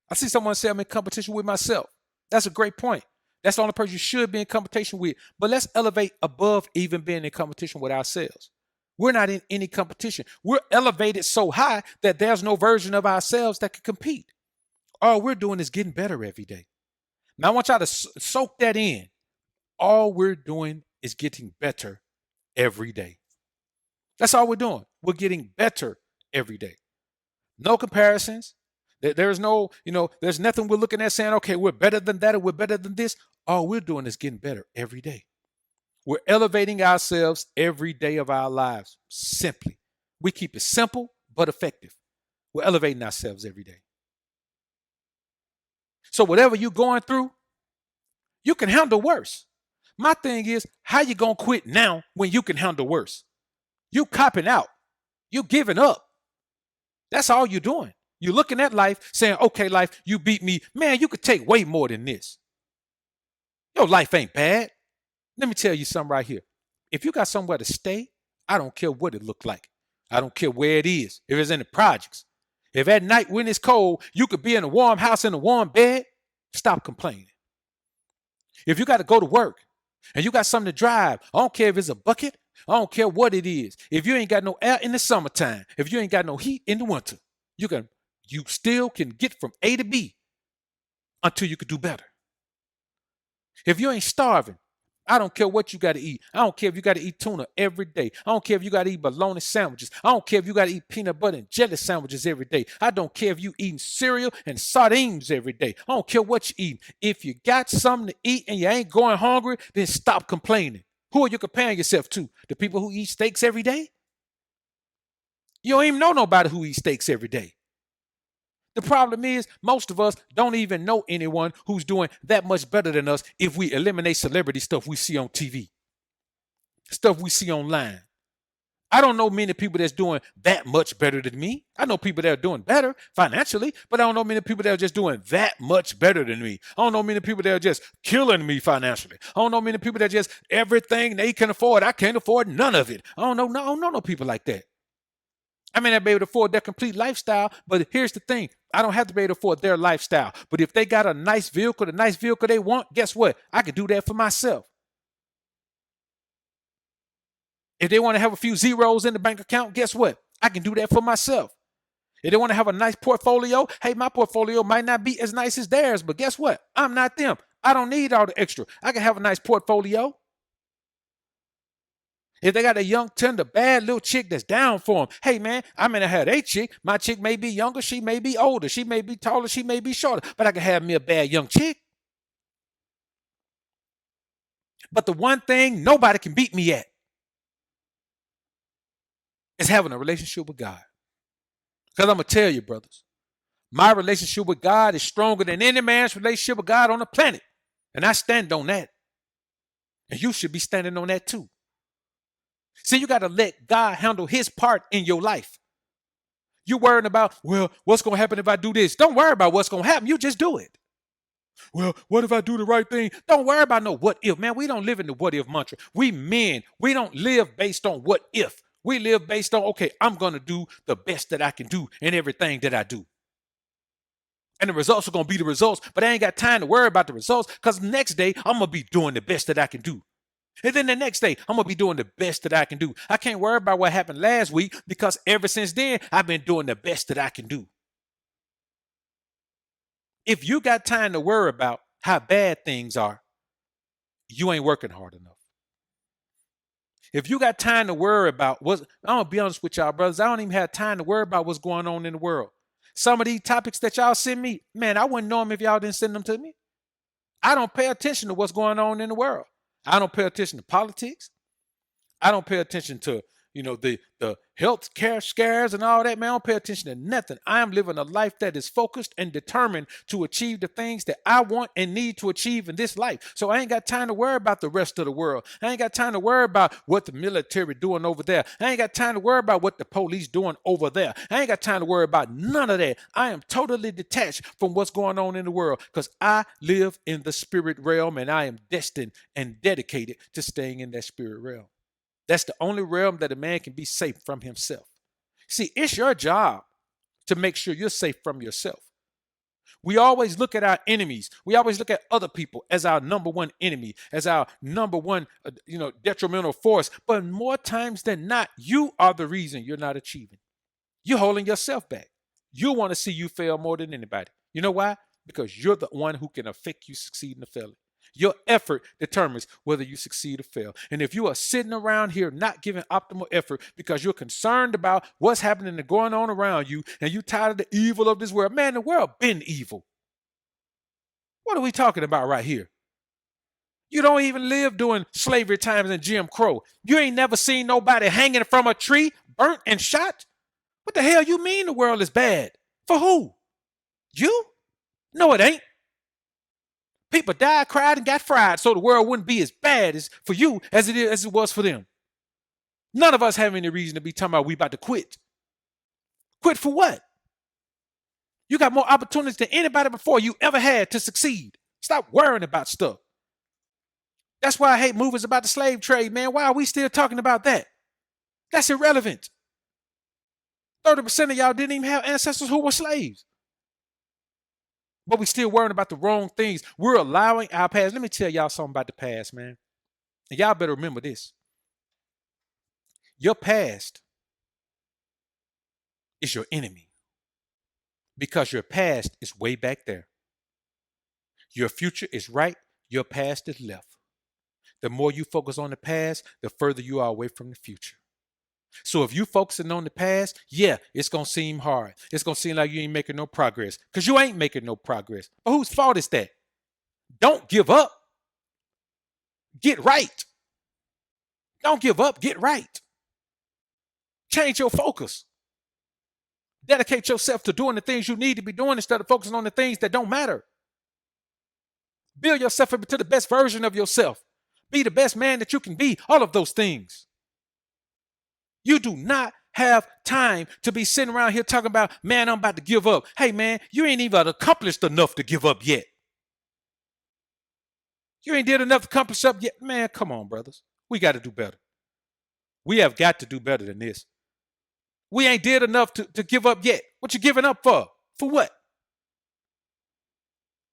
I see someone say I'm in competition with myself. That's a great point. That's the only person you should be in competition with. But let's elevate above even being in competition with ourselves. We're not in any competition. We're elevated so high that there's no version of ourselves that can compete. All we're doing is getting better every day. Now, I want y'all to soak that in. All we're doing is getting better every day. That's all we're doing. We're getting better every day. No comparisons. There's no, there's nothing we're looking at saying, okay, we're better than that or we're better than this. All we're doing is getting better every day. We're elevating ourselves every day of our lives simply. We keep it simple but effective. We're elevating ourselves every day. So whatever you're going through, you can handle worse. My thing is, how you gonna quit now when you can handle worse? You copping out. You giving up. That's all you're doing. You're looking at life saying, okay, life, you beat me. Man, you could take way more than this. Your life ain't bad. Let me tell you something right here. If you got somewhere to stay, I don't care what it look like. I don't care where it is. If it's in the projects. If at night when it's cold, you could be in a warm house in a warm bed, stop complaining. If you got to go to work and you got something to drive, I don't care if it's a bucket. I don't care what it is. If you ain't got no air in the summertime, if you ain't got no heat in the winter, you still can get from A to B until you could do better. If you ain't starving, I don't care what you got to eat. I don't care if you got to eat tuna every day. I don't care if you got to eat bologna sandwiches. I don't care if you got to eat peanut butter and jelly sandwiches every day. I don't care if you eating cereal and sardines every day. I don't care what you eat. If you got something to eat and you ain't going hungry, then stop complaining. Who are you comparing yourself to? The people who eat steaks every day? You don't even know nobody who eats steaks every day. The problem is most of us don't even know anyone who's doing that much better than us if we eliminate celebrity stuff we see on TV, stuff we see online. I don't know many people that's doing that much better than me. I know people that are doing better financially, but I don't know many people that are just doing that much better than me. I don't know many people that are just killing me financially. I don't know many people that just everything they can afford, I can't afford none of it. I don't know no people like that. I may not be able to afford their complete lifestyle, but here's the thing. I don't have to be able to afford their lifestyle. But if they got a nice vehicle, the nice vehicle they want, guess what? I can do that for myself. If they want to have a few zeros in the bank account, guess what? I can do that for myself. If they want to have a nice portfolio, hey, my portfolio might not be as nice as theirs, but guess what? I'm not them. I don't need all the extra. I can have a nice portfolio. If they got a young, tender, bad little chick that's down for them, hey man, I mean, I had a chick. My chick may be younger, she may be older, she may be taller, she may be shorter, but I can have me a bad young chick. But the one thing nobody can beat me at is having a relationship with God. Because I'm going to tell you, brothers, my relationship with God is stronger than any man's relationship with God on the planet. And I stand on that. And you should be standing on that too. See, you got to let God handle his part in your life. You worrying about, well, what's going to happen if I do this? Don't worry about what's going to happen. You just do it. Well, what if I do the right thing? Don't worry about no what if, man. We don't live in the what if mantra. We men, we don't live based on what if. We live based on, okay, I'm going to do the best that I can do in everything that I do. And the results are going to be the results, but I ain't got time to worry about the results because the next day I'm going to be doing the best that I can do. And then the next day, I'm going to be doing the best that I can do. I can't worry about what happened last week because ever since then, I've been doing the best that I can do. If you got time to worry about how bad things are, you ain't working hard enough. If you got time to worry about I'm going to be honest with y'all, brothers, I don't even have time to worry about what's going on in the world. Some of these topics that y'all send me, man, I wouldn't know them if y'all didn't send them to me. I don't pay attention to what's going on in the world. I don't pay attention to politics. I don't pay attention to, the health care scares and all that, man. I don't pay attention to nothing. I am living a life that is focused and determined to achieve the things that I want and need to achieve in this life. So I ain't got time to worry about the rest of the world. I ain't got time to worry about what the military doing over there. I ain't got time to worry about what the police doing over there. I ain't got time to worry about none of that. I am totally detached from what's going on in the world because I live in the spirit realm and I am destined and dedicated to staying in that spirit realm. That's the only realm that a man can be safe from himself. See, it's your job to make sure you're safe from yourself. We always look at our enemies. We always look at other people as our number one enemy, as our number one, detrimental force. But more times than not, you are the reason you're not achieving. You're holding yourself back. You want to see you fail more than anybody. You know why? Because you're the one who can affect you succeeding or failing. Your effort determines whether you succeed or fail. And if you are sitting around here not giving optimal effort because you're concerned about what's happening and going on around you, and you're tired of the evil of this world, man, the world been evil. What are we talking about right here? You don't even live during slavery times and Jim Crow. You ain't never seen nobody hanging from a tree, burnt and shot. What the hell you mean the world is bad? For who? You? No, it ain't. People died, cried, and got fried so the world wouldn't be as bad as for you as it was for them. None of us have any reason to be talking about we about to quit. Quit for what? You got more opportunities than anybody before you ever had to succeed. Stop worrying about stuff. That's why I hate movies about the slave trade, man. Why are we still talking about that? That's irrelevant. 30% of y'all didn't even have ancestors who were slaves. But we still worrying about the wrong things. We're allowing our past. Let me tell y'all something about the past, man. And y'all better remember this. Your past is your enemy because your past is way back there. Your future is right. Your past is left. The more you focus on the past, the further you are away from the future. So if you focusing on the past, yeah, it's going to seem hard. It's going to seem like you ain't making no progress because you ain't making no progress. But whose fault is that? Don't give up. Get right. Don't give up. Get right. Change your focus. Dedicate yourself to doing the things you need to be doing instead of focusing on the things that don't matter. Build yourself up to the best version of yourself. Be the best man that you can be. All of those things. You do not have time to be sitting around here talking about, man, I'm about to give up. Hey, man, you ain't even accomplished enough to give up yet. You ain't did enough to accomplish up yet. Man, come on, brothers. We got to do better. We have got to do better than this. We ain't did enough to give up yet. What you giving up for? For what?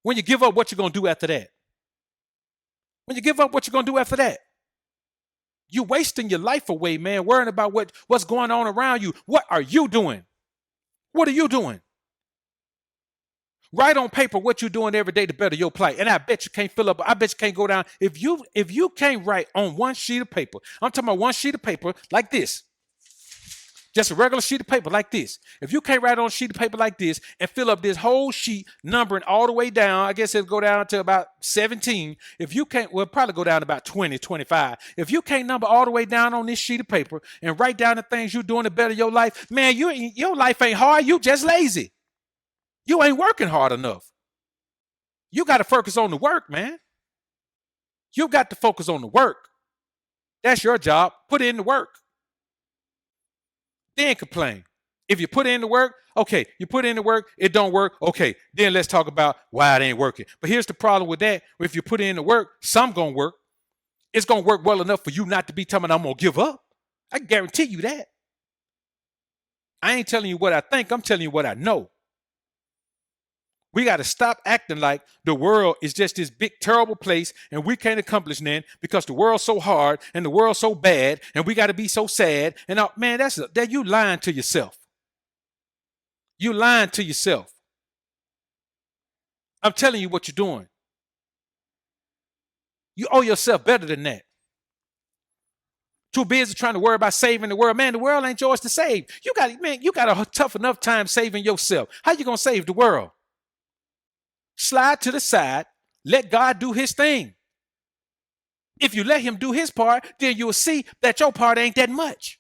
When you give up, what you going to do after that? When you give up, what you going to do after that? You're wasting your life away, man, worrying about what's going on around you. What are you doing? What are you doing? Write on paper what you're doing every day to better your plight. And I bet you can't fill up. I bet you can't go down. If you can't write on one sheet of paper, I'm talking about one sheet of paper like this. Just a regular sheet of paper like this. If you can't write on a sheet of paper like this and fill up this whole sheet, numbering all the way down, I guess it'll go down to about 17. If you can't, well, probably go down to about 20, 25. If you can't number all the way down on this sheet of paper and write down the things you're doing to better your life, man, your life ain't hard. You just lazy. You ain't working hard enough. You got to focus on the work, man. You got to focus on the work. That's your job. Put in the work. Then complain. If you put in the work, okay, you put in the work, it don't work, okay, then let's talk about why it ain't working. But here's the problem with that. If you put in the work, some gonna work. It's gonna work well enough for you not to be telling me I'm gonna give up. I guarantee you that. I ain't telling you what I think, I'm telling you what I know. We got to stop acting like the world is just this big, terrible place and we can't accomplish nothing because the world's so hard and the world's so bad and we got to be so sad. And man, that you lying to yourself. You lying to yourself. I'm telling you what you're doing. You owe yourself better than that. Too busy trying to worry about saving the world. Man, the world ain't yours to save. You got a tough enough time saving yourself. How you going to save the world? Slide to the side, let God do his thing. If you let him do his part, then you'll see that your part ain't that much.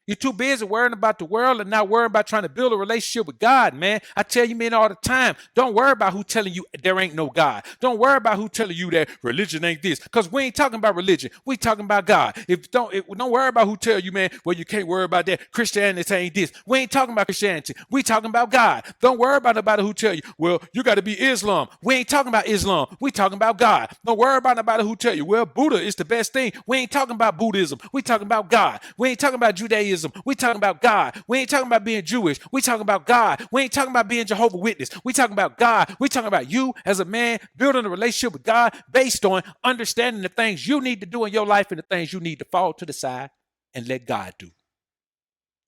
You're too busy worrying about the world and not worrying about trying to build a relationship with God, man. I tell you, man, all the time, don't worry about who telling you there ain't no God. Don't worry about who telling you that religion ain't this, because we ain't talking about religion. We talking about God. Don't worry about who tell you, man, well, you can't worry about that. Christianity ain't this. We ain't talking about Christianity. We talking about God. Don't worry about nobody who tell you, well, you got to be Islam. We ain't talking about Islam. We talking about God. Don't worry about nobody who tell you, well, Buddha is the best thing. We ain't talking about Buddhism. We talking about God. We ain't talking about Judaism. Judaism. We talking about God. We ain't talking about being Jewish. We talking about God. We ain't talking about being Jehovah's Witness. We talking about God. We talking about you as a man building a relationship with God based on understanding the things you need to do in your life and the things you need to fall to the side and let God do.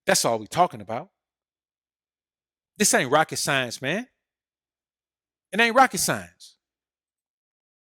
That's all we talking about. This ain't rocket science, man. It ain't rocket science.